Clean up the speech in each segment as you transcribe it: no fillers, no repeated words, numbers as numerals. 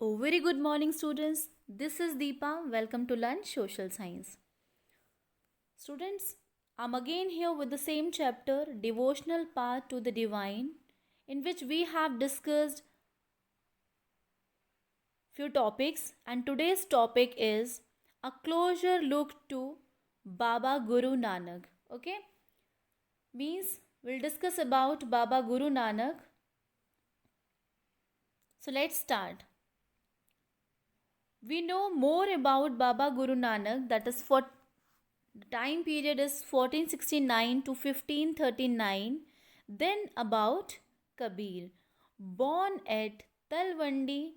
Oh, very good morning, students. This is Deepa. Welcome to Learn Social Science. Students, I'm again here with the same chapter, Devotional Path to the Divine, in which we have discussed few topics, and today's topic is a closer look to Baba Guru Nanak. Okay, means we'll discuss about Baba Guru Nanak. So let's start. We know more about Baba Guru Nanak, that is for the time period is 1469 to 1539, then about Kabir, born at Talwandi,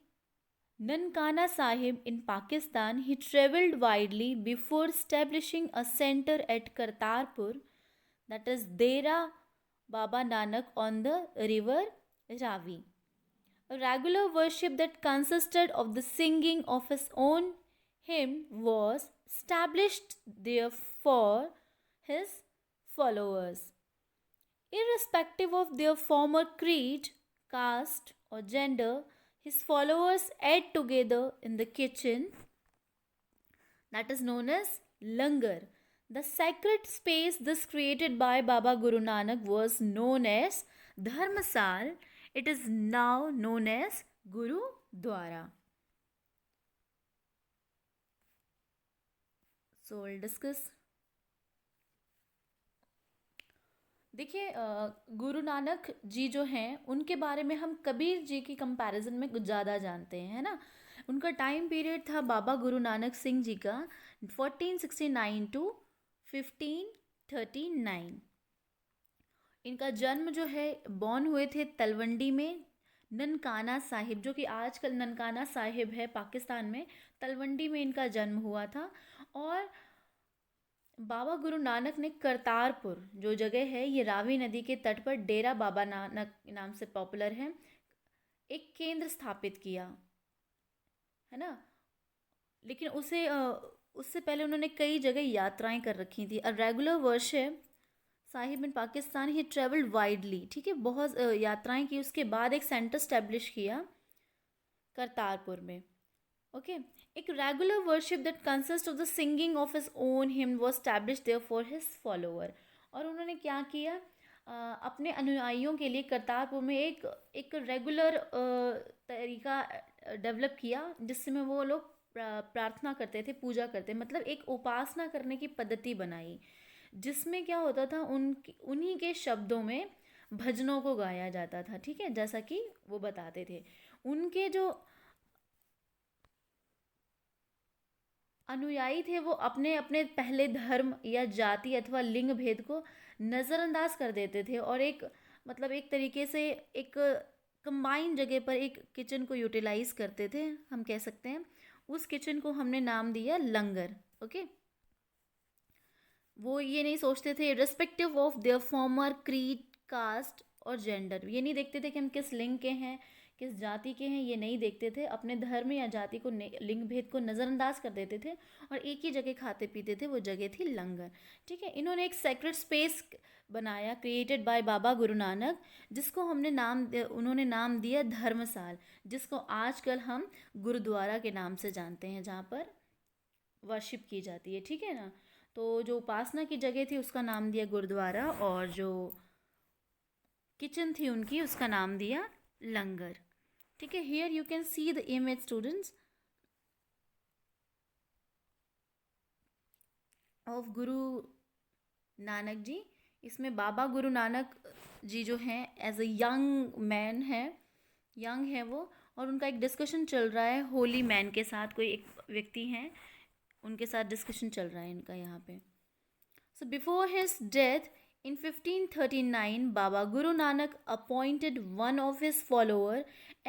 Nankana Sahib in Pakistan. He travelled widely before establishing a centre at Kartarpur, that is Dera Baba Nanak on the river Ravi. A regular worship that consisted of the singing of his own hymn was established there for his followers. Irrespective of their former creed, caste, or gender, his followers ate together in the kitchen that is known as langar. The sacred space this created by Baba Guru Nanak was known as Dharmasal. It is now known as Guru Dwara. So we'll discuss. देखिए गुरु नानक जी जो हैं उनके बारे में हम कबीर जी की comparison में कुछ ज़्यादा जानते हैं, है ना। उनका टाइम पीरियड था बाबा गुरु नानक सिंह जी का 1469 टू 1539। इनका जन्म जो है बॉर्न हुए थे तलवंडी में ननकाना साहिब, जो कि आजकल ननकाना साहिब है पाकिस्तान में। तलवंडी में इनका जन्म हुआ था। और बाबा गुरु नानक ने करतारपुर जो जगह है ये रावी नदी के तट पर डेरा बाबा नानक नाम से पॉपुलर है, एक केंद्र स्थापित किया, है ना। लेकिन उससे पहले उन्होंने कई जगह यात्राएं कर रखी थी। A regular worship Sahib in Pakistan he travelled widely, ठीक है, बहुत यात्राएं की। उसके बाद एक सेंटर स्टैब्लिश किया करतारपुर में। ओके, एक regular worship that consist of the singing of his own hymn was establish there for his follower. और उन्होंने क्या किया, अपने अनुयायियों के लिए करतारपुर में एक रेगुलर तरीका डेवलप किया जिसमें वो लोग प्रार्थना करते थे, पूजा करते, मतलब एक उपासना करने की पद्धति बनाई जिसमें क्या होता था, उन्हीं के शब्दों में भजनों को गाया जाता था, ठीक है, जैसा कि वो बताते थे। उनके जो अनुयायी थे वो अपने अपने पहले धर्म या जाति अथवा लिंग भेद को नज़रअंदाज कर देते थे और एक मतलब एक तरीके से एक कंबाइन जगह पर एक किचन को यूटिलाइज करते थे, हम कह सकते हैं। उस किचन को हमने नाम दिया लंगर। ओके, वो ये नहीं सोचते थे respective of their former creed, caste और जेंडर। ये नहीं देखते थे कि हम किस लिंग के हैं, किस जाति के हैं, ये नहीं देखते थे। अपने धर्म या जाति को, लिंग भेद को नज़रअंदाज कर देते थे और एक ही जगह खाते पीते थे, वो जगह थी लंगर, ठीक है। इन्होंने एक सेक्रेट स्पेस बनाया क्रिएटेड बाय बाबा गुरु नानक, जिसको उन्होंने नाम दिया धर्मसाल, जिसको आजकल हम गुरुद्वारा के नाम से जानते हैं, जहाँ पर वर्शिप की जाती है, ठीक है ना। तो जो उपासना की जगह थी उसका नाम दिया गुरुद्वारा, और जो किचन थी उनकी उसका नाम दिया लंगर, ठीक है। Here you can see the image students of Guru Nanak ji. इसमें बाबा गुरु नानक जी जो हैं एज अ यंग मैन है, यंग है वो, और उनका एक डिस्कशन चल रहा है होली मैन के साथ, कोई एक व्यक्ति हैं उनके साथ डिस्कशन चल रहा है इनका यहाँ पे। So before his death in 1539, Baba Guru Nanak appointed one of his followers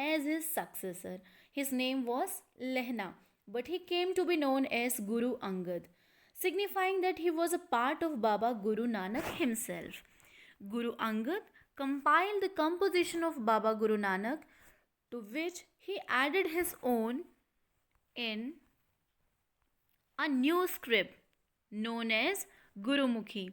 as his successor. His name was Lehna, but he came to be known as Guru Angad, signifying that he was a part of Baba Guru Nanak himself. Guru Angad compiled the composition of Baba Guru Nanak, to which he added his own in a new script known as Gurumukhi.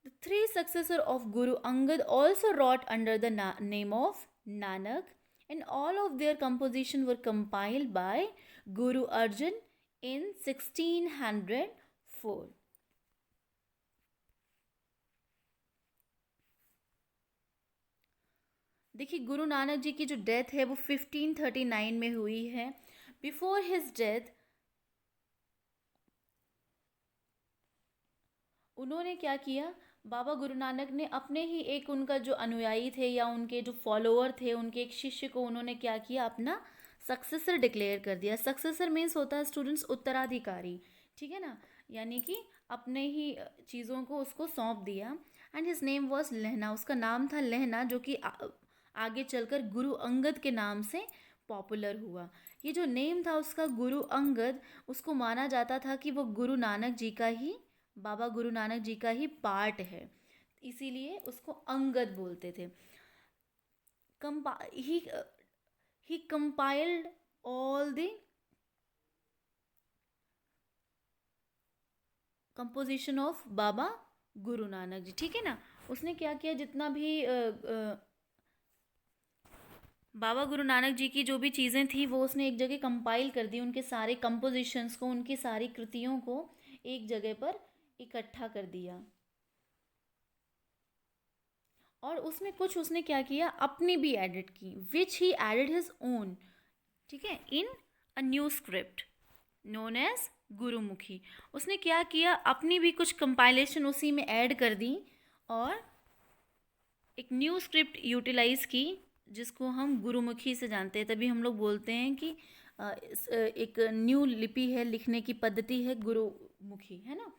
The three successors of Guru Angad also wrote under the name of Nanak and all of their composition were compiled by Guru Arjan in 1604. देखिए, गुरु नानक जी की जो death है वो 1539 में हुई है. Before his death उन्होंने क्या किया, बाबा गुरु नानक ने अपने ही एक उनका जो अनुयायी थे या उनके जो फॉलोअर थे, उनके एक शिष्य को उन्होंने क्या किया, अपना सक्सेसर डिक्लेयर कर दिया. सक्सेसर मीन्स होता है स्टूडेंट्स उत्तराधिकारी, ठीक है ना, यानी कि अपने ही चीज़ों को उसको सौंप दिया. एंड हिज नेम वॉज लहना, उसका नाम था लहना, जो कि आगे चलकर गुरु अंगद के नाम से पॉपुलर हुआ. ये जो नेम था उसका गुरु अंगद, उसको माना जाता था कि वो गुरु नानक जी का ही, बाबा गुरु नानक जी का ही पार्ट है, इसीलिए उसको अंगद बोलते थे. he compiled all the composition of Baba Guru Nanak ji, ठीक है ना. उसने क्या किया, जितना भी बाबा गुरु नानक जी की जो भी चीज़ें थी वो उसने एक जगह कंपाइल कर दी, उनके सारे कंपोजिशंस को, उनकी सारी कृतियों को एक जगह पर इकट्ठा कर दिया. और उसमें कुछ उसने क्या किया, अपनी भी एडिट की, which he added his own, ठीक है, in a new script known as Gurmukhi. उसने क्या किया, अपनी भी कुछ कंपाइलेशन उसी में ऐड कर दी और एक न्यू स्क्रिप्ट यूटिलाइज की, जिसको हम गुरुमुखी से जानते हैं. तभी हम लोग बोलते हैं कि एक न्यू लिपि है, लिखने की पद्धति है गुरुमुखी, है ना.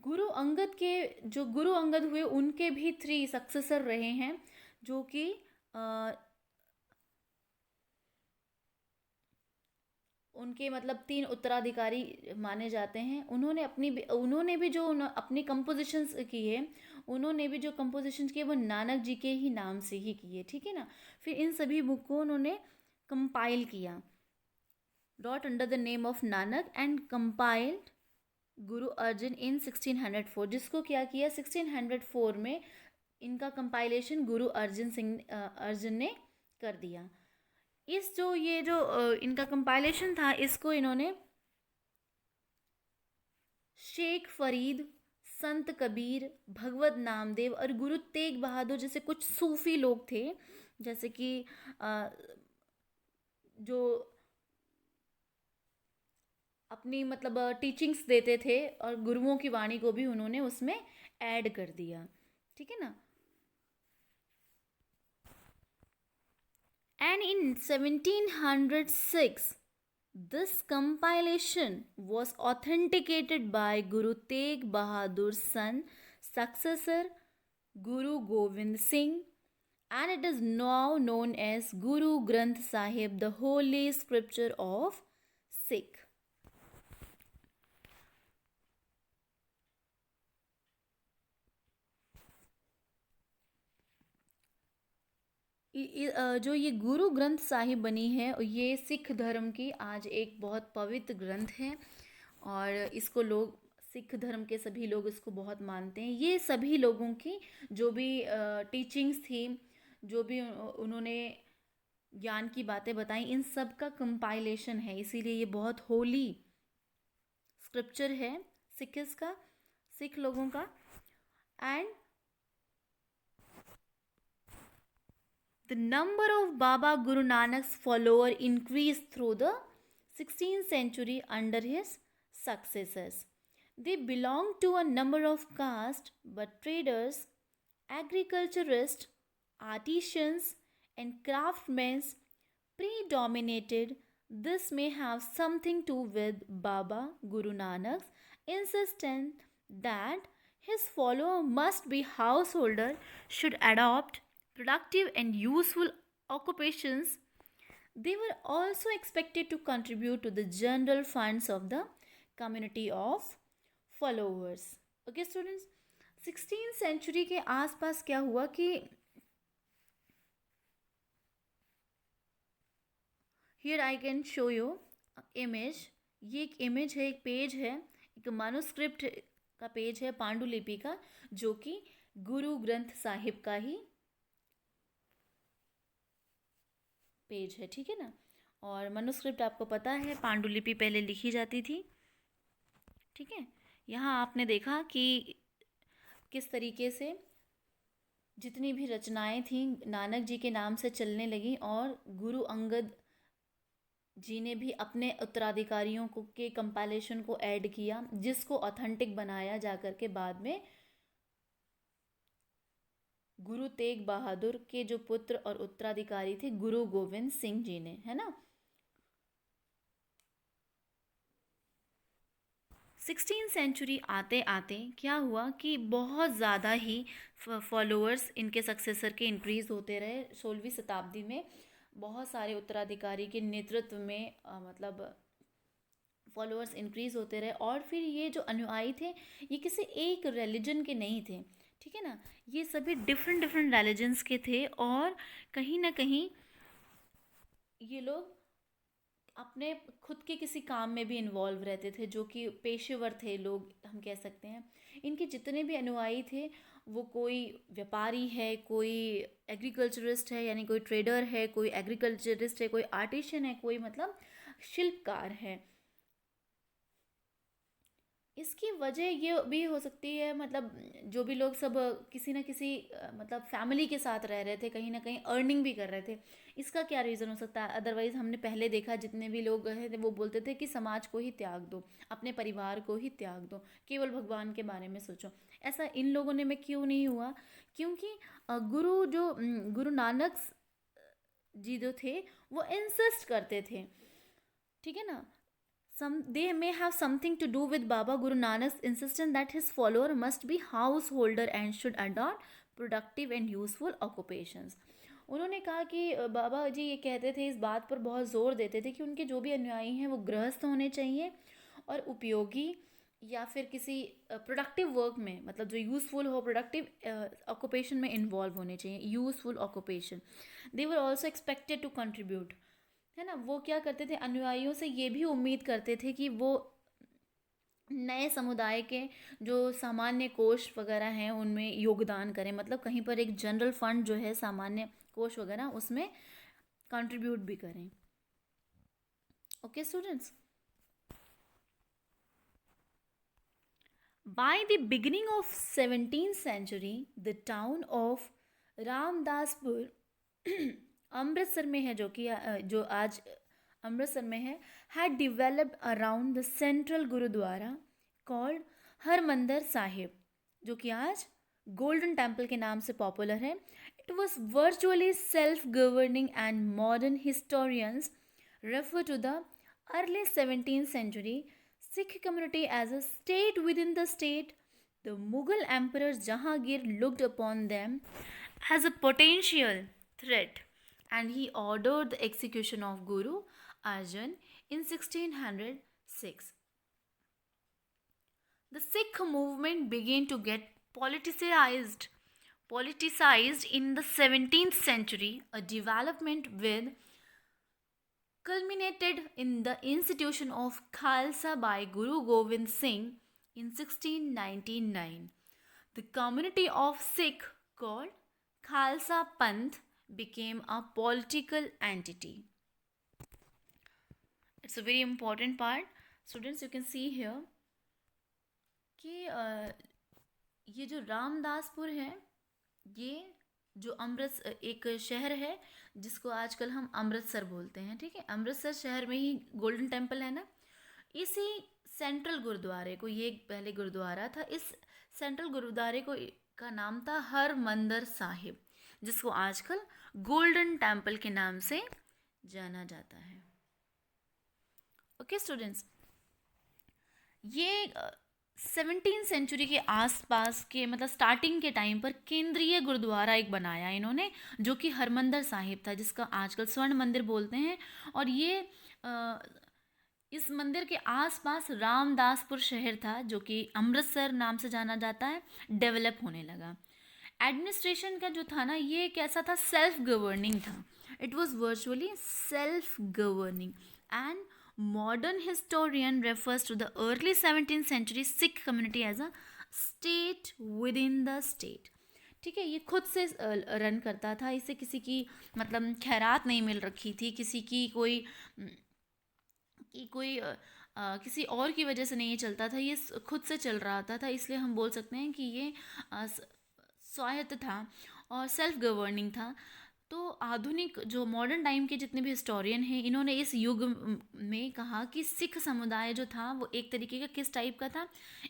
गुरु अंगद हुए, उनके भी 3 सक्सेसर रहे हैं, जो कि उनके मतलब 3 उत्तराधिकारी माने जाते हैं. उन्होंने भी जो अपनी कंपोजिशंस की है, उन्होंने भी जो कंपोजिशंस किए वो नानक जी के ही नाम से ही किए, ठीक है ना. फिर इन सभी बुक को उन्होंने कंपाइल किया, dot under the name of Nanak, and compiled Guru Arjan इन 1604. जिसको क्या किया, 1604 में इनका कंपाइलेशन गुरु अर्जन ने कर दिया. ये जो इनका कंपाइलेशन था, इसको इन्होंने शेख फरीद, संत कबीर, भगवत नामदेव और गुरु तेग बहादुर जैसे कुछ सूफी लोग थे, जैसे कि जो अपनी मतलब टीचिंग्स देते थे, और गुरुओं की वाणी को भी उन्होंने उसमें ऐड कर दिया, ठीक है ना. And in 1706, this compilation was authenticated by Guru Tegh Bahadur's son, successor Guru Gobind Singh, and it is now known as Guru Granth Sahib, the holy scripture of Sikh. जो ये गुरु ग्रंथ साहिब बनी है, ये सिख धर्म की आज एक बहुत पवित्र ग्रंथ है, और इसको लोग, सिख धर्म के सभी लोग इसको बहुत मानते हैं. ये सभी लोगों की जो भी टीचिंग्स थी, जो भी उन्होंने ज्ञान की बातें बताई, इन सब का कंपाइलेशन है, इसीलिए ये बहुत होली स्क्रिप्चर है सिख लोगों का. And the number of Baba Guru Nanak's followers increased through the 16th century under his successors. They belonged to a number of castes, but traders, agriculturists, artisans, and craftsmen predominated. This may have something to do with Baba Guru Nanak's insistence that his follower must be householder, should adopt productive and useful occupations. They were also expected to contribute to the general funds of the community of followers. Okay students, 16th century के आसपास क्या हुआ कि here I can show you image. ये एक image है, एक page है, एक मैन्युस्क्रिप्ट का पेज है पांडुलिपि का, जो कि गुरु ग्रंथ साहिब का ही पेज है, ठीक है ना। और मनुस्क्रिप्ट आपको पता है पांडुलिपि पहले लिखी जाती थी, ठीक है। यहाँ आपने देखा कि किस तरीके से जितनी भी रचनाएं थीं नानक जी के नाम से चलने लगी, और गुरु अंगद जी ने भी अपने उत्तराधिकारियों को के कंपाइलेशन को ऐड किया, जिसको ऑथेंटिक बनाया जाकर के बाद में गुरु तेग बहादुर के जो पुत्र और उत्तराधिकारी थे गुरु गोविंद सिंह जी ने, है ना। 16वीं सेंचुरी आते आते क्या हुआ कि बहुत ज़्यादा ही फॉलोअर्स इनके सक्सेसर के इंक्रीज़ होते रहे। 16वीं शताब्दी में बहुत सारे उत्तराधिकारी के नेतृत्व में मतलब फॉलोअर्स इंक्रीज़ होते रहे, और फिर ये जो अनुयायी थे ये किसी एक रिलीजन के नहीं थे, ठीक है ना। ये सभी डिफरेंट डिफरेंट रिलीजन्स के थे, और कहीं ना कहीं ये लोग अपने खुद के किसी काम में भी इन्वॉल्व रहते थे, जो कि पेशेवर थे लोग हम कह सकते हैं। इनके जितने भी अनुयायी थे वो कोई व्यापारी है, कोई एग्रीकल्चरिस्ट है यानी कोई ट्रेडर है, कोई एग्रीकल्चरिस्ट है, कोई आर्टिशियन है, कोई मतलब शिल्पकार है। इसकी वजह ये भी हो सकती है, मतलब जो भी लोग सब किसी न किसी मतलब फैमिली के साथ रह रहे थे, कहीं ना कहीं अर्निंग भी कर रहे थे। इसका क्या रीज़न हो सकता है? अदरवाइज़ हमने पहले देखा जितने भी लोग थे वो बोलते थे कि समाज को ही त्याग दो, अपने परिवार को ही त्याग दो, केवल भगवान के बारे में सोचो। ऐसा इन लोगों ने में क्यों नहीं हुआ? क्योंकि गुरु नानक जी जो थे वो इंसिस्ट करते थे, ठीक है ना। They may have something to do with Baba Guru Nanak's insistence that his follower must be householder and should adopt productive and useful occupations. उन्होंने कहा कि बाबा जी ये कहते थे, इस बात पर बहुत ज़ोर देते थे कि उनके जो भी अनुयायी हैं वो गृहस्थ होने चाहिए और उपयोगी या फिर किसी प्रोडक्टिव वर्क में, मतलब जो यूज़फुल हो, प्रोडक्टिव ऑक्यूपेशन में इन्वॉल्व होने चाहिए, useful occupation. They were also expected to contribute, है ना। वो क्या करते थे, अनुयायियों से ये भी उम्मीद करते थे कि वो नए समुदाय के जो सामान्य कोष वगैरह हैं उनमें योगदान करें, मतलब कहीं पर एक जनरल फंड जो है सामान्य कोष वगैरह उसमें कंट्रीब्यूट भी करें। Okay students, by the beginning of 17th century the town of Ramdaspur Amritsar में है, जो आज अमृतसर में है, had developed around the central gurdwara called Harmandir Sahib, जो कि आज गोल्डन टेम्पल के नाम से पॉपुलर है। It was virtually self governing and modern historians refer to the early 17th century Sikh community as a state within the state. The Mughal Emperor Jahangir looked upon them as a potential threat, and he ordered the execution of Guru Arjan in 1606. The Sikh movement began to get politicized in the 17th century, a development with culminated in the institution of Khalsa by Guru Gobind Singh in 1699. The community of Sikh called Khalsa Panth became a political entity. It's a very important part. Students, you can see here कि ये जो रामदासपुर है, ये जो एक शहर है जिसको आजकल हम अमृतसर बोलते हैं, ठीक है। अमृतसर शहर में ही गोल्डन टेम्पल है ना। इसी सेंट्रल गुरुद्वारे को, ये पहले गुरुद्वारा था, इस सेंट्रल गुरुद्वारे को का नाम था हरमंदर साहिब, जिसको आजकल गोल्डन टेम्पल के नाम से जाना जाता है। ओके स्टूडेंट्स, ये 17th सेंचुरी के आसपास के, मतलब स्टार्टिंग के टाइम पर केंद्रीय गुरुद्वारा एक बनाया इन्होंने, जो कि हरमंदर साहिब था, जिसका आजकल स्वर्ण मंदिर बोलते हैं। और ये इस मंदिर के आसपास रामदासपुर शहर था, जो कि अमृतसर नाम से जाना जाता है, डेवलप होने लगा। एडमिनिस्ट्रेशन का जो था ना, ये कैसा था, सेल्फ गवर्निंग था। It was virtually self governing, and modern historian refers to the early 17th century Sikh community as a state within the state. ठीक है, ये खुद से रन करता था, इसे किसी की मतलब खैरात नहीं मिल रखी थी, किसी की कोई किसी और की वजह से नहीं ये चलता था, ये खुद से चल रहा था, इसलिए हम बोल सकते हैं कि ये स्वायत्त था और सेल्फ गवर्निंग था। तो आधुनिक जो मॉडर्न टाइम के जितने भी हिस्टोरियन हैं, इन्होंने इस युग में कहा कि सिख समुदाय जो था वो एक तरीके का किस टाइप का था,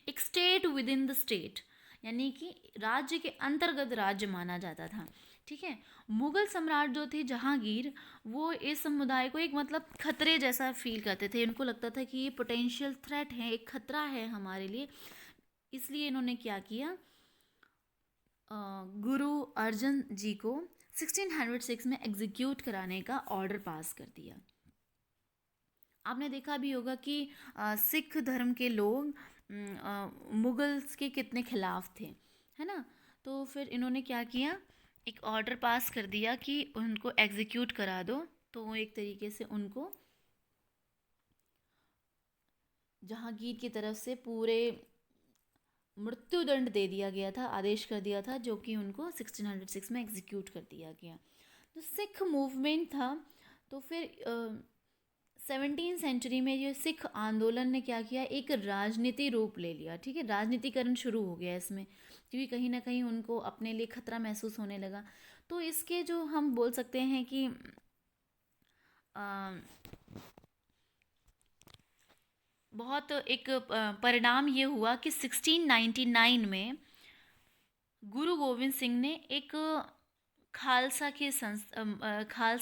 एक state with in the state, यानी कि राज्य के अंतर्गत राज्य माना जाता था। ठीक है, मुगल सम्राट जो थे जहांगीर, वो इस समुदाय को एक मतलब खतरे जैसा फील करते थे, इनको लगता था कि ये पोटेंशियल थ्रेट है, एक खतरा है हमारे लिए। इसलिए इन्होंने क्या किया, गुरु अर्जन जी को 1606 में एग्जीक्यूट कराने का ऑर्डर पास कर दिया। आपने देखा भी होगा कि सिख धर्म के लोग मुगल्स के कितने खिलाफ थे, है ना। तो फिर इन्होंने क्या किया, एक ऑर्डर पास कर दिया कि उनको एग्जीक्यूट करा दो। तो वो एक तरीके से उनको जहांगीर की तरफ से पूरे मृत्युदंड दे दिया गया था, आदेश कर दिया था, जो कि उनको 1606 में एग्जीक्यूट कर दिया गया। तो सिख मूवमेंट था। तो फिर 17वीं सेंचुरी में ये सिख आंदोलन ने क्या किया, एक राजनीति रूप ले लिया। ठीक है, राजनीतिकरण शुरू हो गया इसमें, क्योंकि कहीं ना कहीं उनको अपने लिए खतरा महसूस होने लगा। तो इसके जो हम बोल सकते हैं कि बहुत एक परिणाम ये हुआ कि 1699 में गुरु गोविंद सिंह ने एक खालसा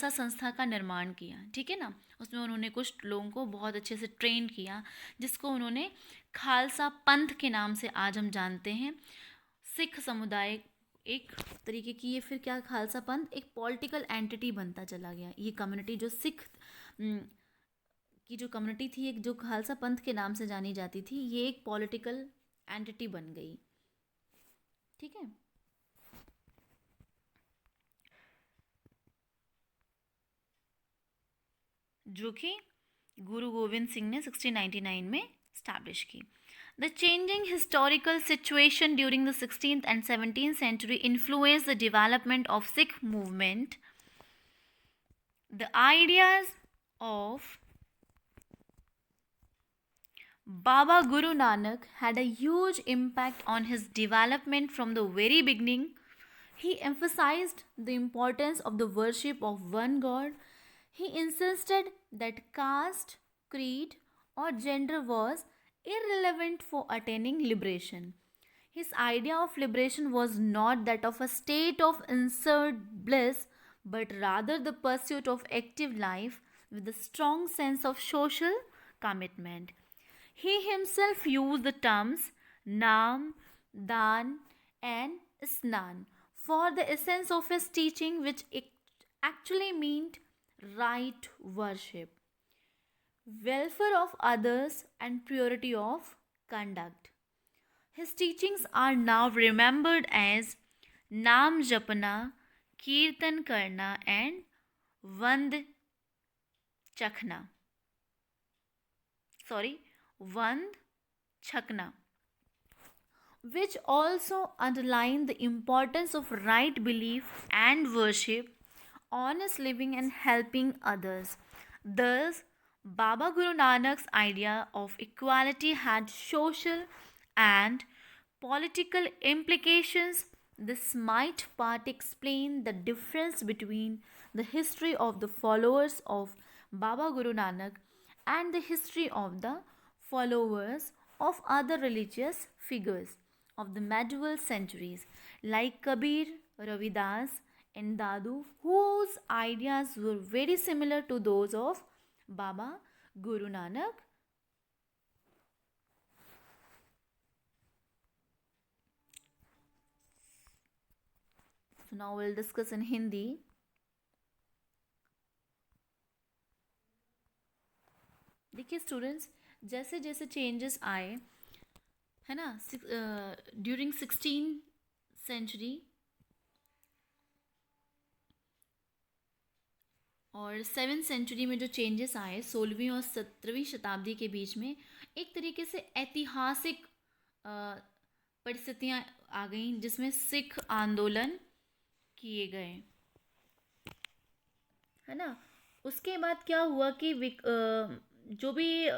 संस्था का निर्माण किया। ठीक है ना, उसमें उन्होंने कुछ लोगों को बहुत अच्छे से ट्रेन किया, जिसको उन्होंने खालसा पंथ के नाम से आज हम जानते हैं। सिख समुदाय एक तरीके की, ये फिर क्या, खालसा पंथ एक पॉलिटिकल एंटिटी बनता चला गया। ये कम्युनिटी जो सिख की जो कम्युनिटी थी, एक जो खालसा पंथ के नाम से जानी जाती थी, ये एक पॉलिटिकल एंटिटी बन गई। ठीक है, जो कि गुरु गोविंद सिंह ने 1699 में स्टैब्लिश की। The changing historical situation during the 16th and 17th century influenced the development of Sikh movement. The ideas of Baba Guru Nanak had a huge impact on his development from the very beginning. He emphasized the importance of the worship of one God. He insisted that caste, creed, or gender was irrelevant for attaining liberation. His idea of liberation was not that of a state of inserted bliss, but rather the pursuit of active life with a strong sense of social commitment. He himself used the terms Nam, Dan, and Snan for the essence of his teaching, which actually meant right worship, welfare of others, and purity of conduct. His teachings are now remembered as Nam Japana, Kirtan Karna, and Vand Chakna. Vand Chakna, which also underline the importance of right belief and worship, honest living, and helping others. Thus, Baba Guru Nanak's idea of equality had social and political implications. This might part explain the difference between the history of the followers of Baba Guru Nanak and the history of the followers of other religious figures of the medieval centuries like Kabir, Ravidas, and Dadu, whose ideas were very similar to those of Baba Guru Nanak. So now we'll discuss in Hindi. देखिए students, जैसे जैसे changes आए, है ना, during 16वीं century और 7वीं century में जो changes आए 16वीं और 17वीं शताब्दी के बीच में, एक तरीके से ऐतिहासिक परिस्थितियां आ गई जिसमें सिख आंदोलन किए गए, है ना। उसके बाद क्या हुआ कि जो भी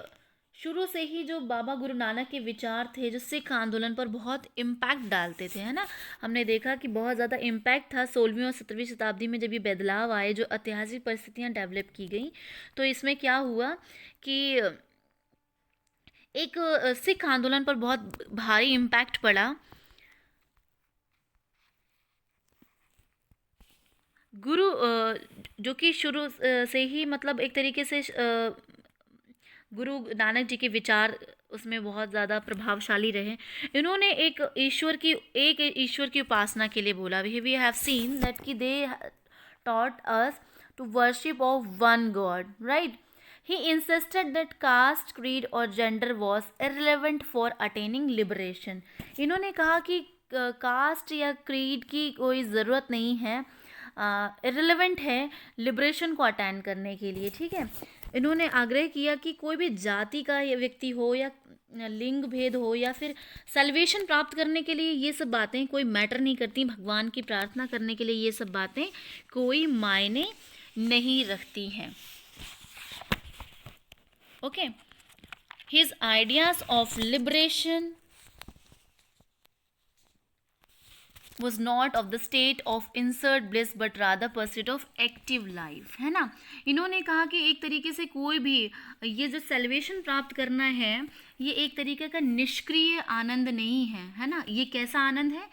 शुरू से ही जो बाबा गुरु नानक के विचार थे जो सिख आंदोलन पर बहुत इम्पैक्ट डालते थे, है ना। हमने देखा कि बहुत ज़्यादा इम्पैक्ट था 16वीं और 17वीं शताब्दी में जब ये बदलाव आए, जो ऐतिहासिक परिस्थितियाँ डेवलप की गई। तो इसमें क्या हुआ कि एक सिख आंदोलन पर बहुत भारी इम्पैक्ट पड़ा। गुरु जो कि शुरू से ही मतलब एक तरीके से गुरु नानक जी के विचार उसमें बहुत ज़्यादा प्रभावशाली रहे। इन्होंने एक ईश्वर की उपासना के लिए बोला। वी हैव सीन दैट कि दे taught us to worship of one God, right? He insisted that caste, creed और gender was irrelevant for attaining liberation. इन्होंने कहा कि कास्ट या क्रीड की कोई ज़रूरत नहीं है, इररिलेवेंट है लिबरेशन को अटेंड करने के लिए, ठीक है। इन्होंने आग्रह किया कि कोई भी जाति का व्यक्ति हो या लिंग भेद हो या फिर सल्वेशन प्राप्त करने के लिए ये सब बातें कोई मैटर नहीं करती, भगवान की प्रार्थना करने के लिए ये सब बातें कोई मायने नहीं रखती हैं। Okay, his ideas of liberation was not of the state of insert bliss but rather pursuit of active life, है ना। इन्होंने कहा कि एक तरीके से कोई भी ये जो सेल्वेशन प्राप्त करना है ये एक तरीके का निष्क्रिय आनंद नहीं है ना। ये कैसा आनंद है?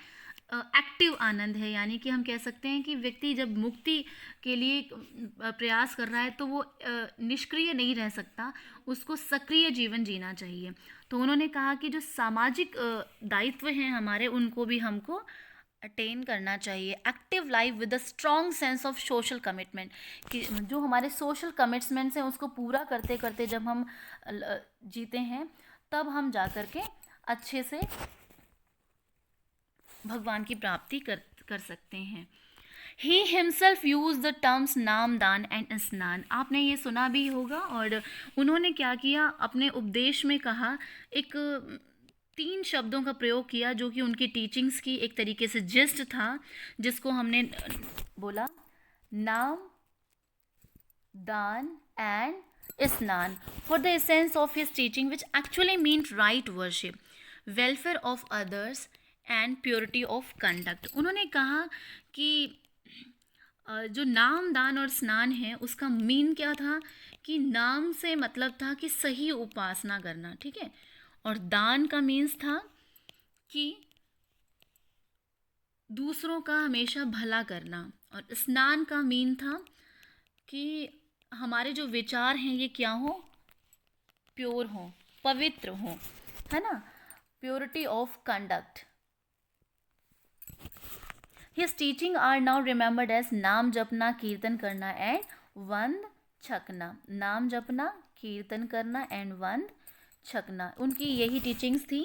एक्टिव आनंद है। यानी कि हम कह सकते हैं कि व्यक्ति जब मुक्ति के लिए प्रयास कर रहा है तो वो निष्क्रिय नहीं रह सकता, उसको सक्रिय जीवन जीना चाहिए। तो उन्होंने कहा कि जो सामाजिक दायित्व हैं हमारे उनको भी हमको अटेन करना चाहिए। Active life with a strong sense of social commitment, कि जो हमारे सोशल कमिटमेंट्स हैं उसको पूरा करते करते जब हम जीते हैं तब हम जा कर के अच्छे से भगवान की प्राप्ति कर सकते हैं। He himself used the terms नाम, दान एंड स्नान। आपने ये सुना भी होगा। और उन्होंने क्या किया, अपने उपदेश में कहा, एक 3 शब्दों का प्रयोग किया जो कि उनकी टीचिंग्स की एक तरीके से जिस्ट था, जिसको हमने बोला नाम, दान एंड स्नान। For the essence of his teaching which actually means right worship, welfare of others and purity of conduct. उन्होंने कहा कि जो नाम, दान और स्नान है उसका मीन क्या था कि नाम से मतलब था कि सही उपासना करना, ठीक है। और दान का मीन्स था कि दूसरों का हमेशा भला करना। और स्नान का मीन था कि हमारे जो विचार हैं ये क्या हो, प्योर हो, पवित्र हो, है ना। Purity of conduct. His teaching are now remembered as नाम जपना, कीर्तन करना एंड वंद छकना। नाम जपना, कीर्तन करना एंड वंद छकना, उनकी यही टीचिंग्स थी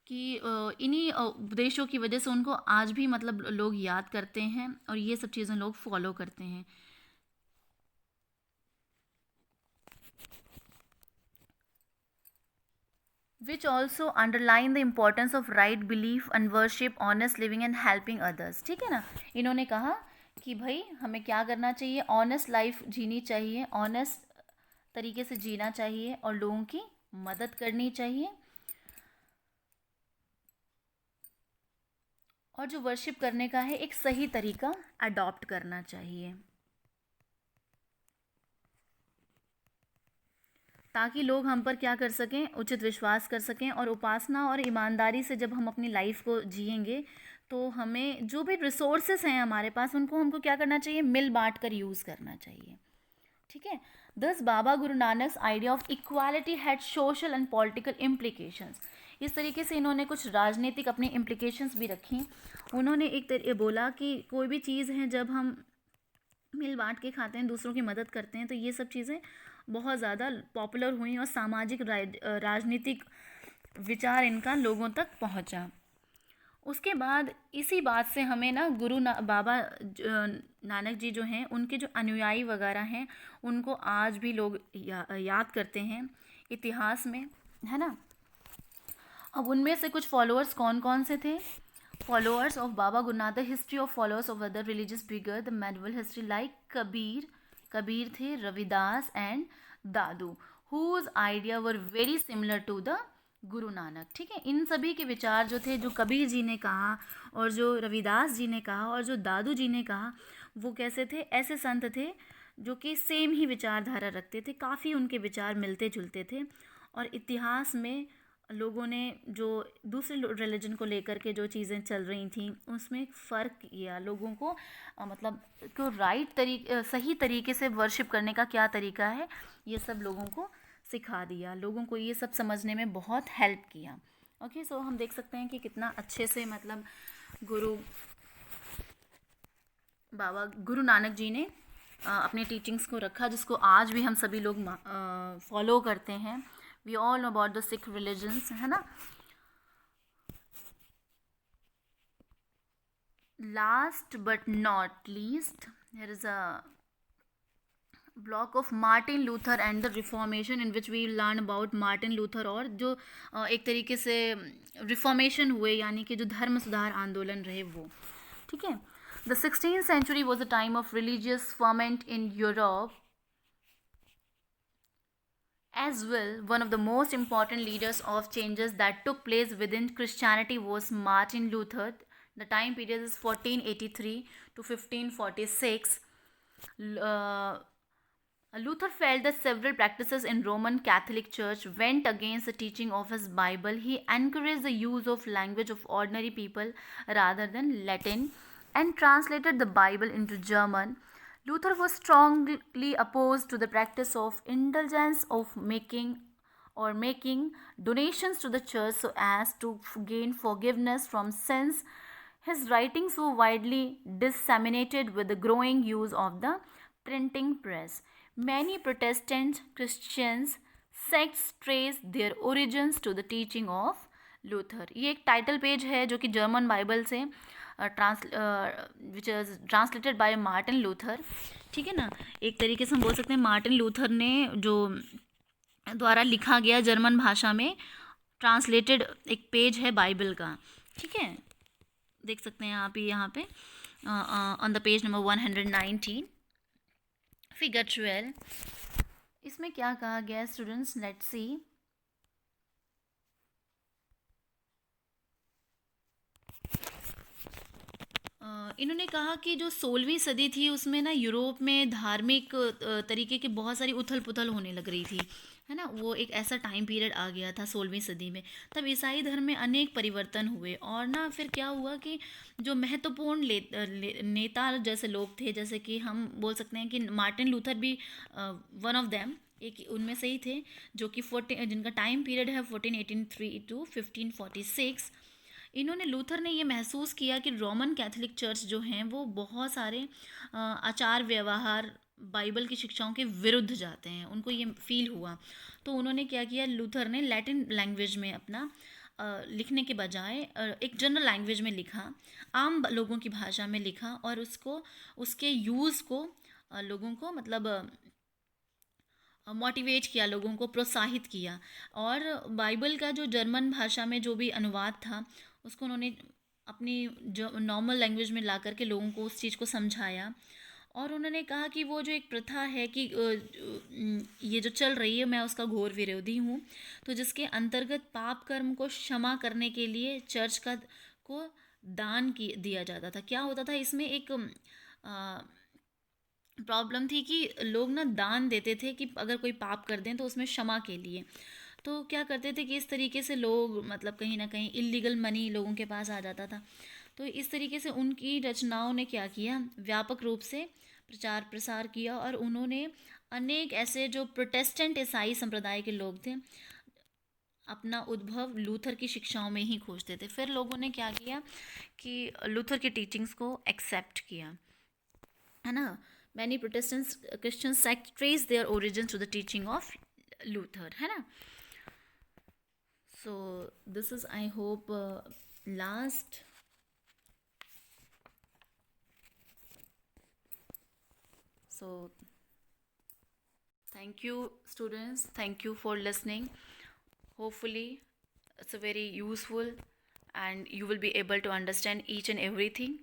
कि इन्हीं उपदेशों की वजह से उनको आज भी मतलब लोग याद करते हैं और ये सब चीज़ें लोग फॉलो करते हैं। which also underline the importance of right belief and worship, honest living and helping others, ठीक है ना। इन्होंने कहा कि भाई हमें क्या करना चाहिए, ऑनेस्ट लाइफ जीनी चाहिए, ऑनेस्ट तरीके से जीना चाहिए और लोगों की मदद करनी चाहिए, और जो वर्शिप करने का है एक सही तरीका अडॉप्ट करना चाहिए ताकि लोग हम पर क्या कर सकें, उचित विश्वास कर सकें। और उपासना और ईमानदारी से जब हम अपनी लाइफ को जिएंगे तो हमें जो भी रिसोर्सेस हैं हमारे पास उनको हमको क्या करना चाहिए, मिल बांट कर यूज़ करना चाहिए, ठीक है। दस Baba Guru Nanak idea of equality had social and political implications. इस तरीके से इन्होंने कुछ राजनीतिक अपनी इम्प्लीकेशंस भी रखी। उन्होंने बोला कि कोई भी चीज़ है जब हम मिल बांट के खाते हैं, दूसरों की मदद करते हैं, तो ये सब चीज़ें बहुत ज़्यादा पॉपुलर हुई और सामाजिक राजनीतिक विचार इनका लोगों तक पहुंचा। उसके बाद इसी बात से हमें ना बाबा नानक जी जो हैं उनके जो अनुयायी वगैरह हैं उनको आज भी लोग याद करते हैं इतिहास में, है ना। अब उनमें से कुछ फॉलोअर्स कौन कौन से थे? Followers of Baba Gurunath, the history of followers of other religious figure, the medieval history like Kabir, Kabir थे, Ravidas and Dadu, whose idea were very similar to the Guru Nanak. ठीक है, इन सभी के विचार जो थे, जो कबीर जी ने कहा और जो रविदास जी ने कहा और जो दादू जी ने कहा, वो कैसे थे? ऐसे संत थे जो कि सेम ही विचारधारा रखते थे, काफ़ी उनके विचार मिलते जुलते थे। और इतिहास में लोगों ने जो दूसरे रिलीजन को लेकर के जो चीज़ें चल रही थी, उसमें फ़र्क किया लोगों को, मतलब को सही तरीके से वर्शिप करने का क्या तरीका है, ये सब लोगों को सिखा दिया, लोगों को ये सब समझने में बहुत हेल्प किया। ओके, सो हम देख सकते हैं कि कितना अच्छे से मतलब बाबा गुरु नानक जी ने अपने टीचिंग्स को रखा, जिसको आज भी हम सभी लोग फॉलो करते हैं। We all know about the Sikh religions, है ना। Last but not least, there is a block of Martin Luther and the Reformation, in which we learn about Martin Luther, और जो एक तरीके से रिफॉर्मेशन हुए, यानी कि जो धर्म सुधार आंदोलन रहे वो। ठीक है, the 16th century was a time of religious ferment in Europe as well. One of the most important leaders of changes that took place within Christianity was Martin Luther. The time period is 1483 to 1546. Uh, Luther felt that several practices in Roman Catholic Church went against the teaching of his Bible. He encouraged the use of language of ordinary people rather than Latin and translated the Bible into German. Luther was strongly opposed to the practice of indulgence of making donations to the church so as to gain forgiveness from sins. His writings were widely disseminated with the growing use of the printing press. Many Protestant Christians sects trace their origins to the teaching of Luther. ये एक title page है जो कि German Bible से which is translated bye Martin Luther. ठीक है ना, एक तरीके से हम बोल सकते हैं मार्टिन लूथर ने जो द्वारा लिखा गया जर्मन भाषा में ट्रांसलेटेड एक पेज है बाइबल का। ठीक है, देख सकते हैं आप यहाँ पे on the page number 119 figure 12। इसमें क्या कहा गया है स्टूडेंट्स, लेट्स सी। इन्होंने कहा कि जो 16वीं सदी थी उसमें ना यूरोप में धार्मिक तरीके की बहुत सारी उथल पुथल होने लग रही थी, है ना। वो एक ऐसा टाइम पीरियड आ गया था 16वीं सदी में, तब ईसाई धर्म में अनेक परिवर्तन हुए। और ना फिर क्या हुआ कि जो महत्वपूर्ण नेता जैसे लोग थे, जैसे कि हम बोल सकते हैं कि मार्टिन लूथर भी वन ऑफ देम, एक उनमें से ही थे, जो कि जिनका टाइम पीरियड है 1483 टू 1546। इन्होंने लूथर ने ये महसूस किया कि रोमन कैथोलिक चर्च जो हैं वो बहुत सारे आचार व्यवहार बाइबल की शिक्षाओं के विरुद्ध जाते हैं, उनको ये फील हुआ। तो उन्होंने क्या किया, लूथर ने लैटिन लैंग्वेज में अपना लिखने के बजाय एक जनरल लैंग्वेज में लिखा, आम लोगों की भाषा में लिखा, और उसके यूज़ को लोगों को मतलब मोटिवेट किया, लोगों को प्रोत्साहित किया। और बाइबल का जो जर्मन भाषा में जो भी अनुवाद था उसको उन्होंने अपनी जो नॉर्मल लैंग्वेज में ला करके लोगों को उस चीज़ को समझाया। और उन्होंने कहा कि वो जो एक प्रथा है कि ये जो चल रही है, मैं उसका घोर विरोधी हूँ। तो जिसके अंतर्गत पाप कर्म को क्षमा करने के लिए चर्च को दान दिया जाता था। क्या होता था इसमें, एक प्रॉब्लम थी कि लोग ना दान देते थे कि अगर कोई पाप कर दें तो उसमें क्षमा के लिए। तो क्या करते थे कि इस तरीके से लोग मतलब कहीं ना कहीं इलीगल मनी लोगों के पास आ जाता था। तो इस तरीके से उनकी रचनाओं ने क्या किया, व्यापक रूप से प्रचार प्रसार किया। और उन्होंने अनेक ऐसे जो प्रोटेस्टेंट ईसाई संप्रदाय के लोग थे अपना उद्भव लूथर की शिक्षाओं में ही खोजते थे। फिर लोगों ने क्या किया कि लूथर की टीचिंग्स को एक्सेप्ट किया, है ना। Many Protestants Christian sect trace their origin to the teaching of Luther, है ना। So this is I hope last so thank you students, thank you for listening. Hopefully It's a very useful, and you will be able to understand each and everything.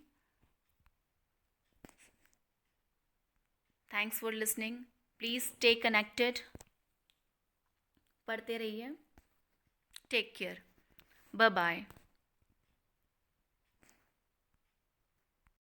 Thanks for listening. Please stay connected. पढ़ते रहिए. Take care. Bye bye.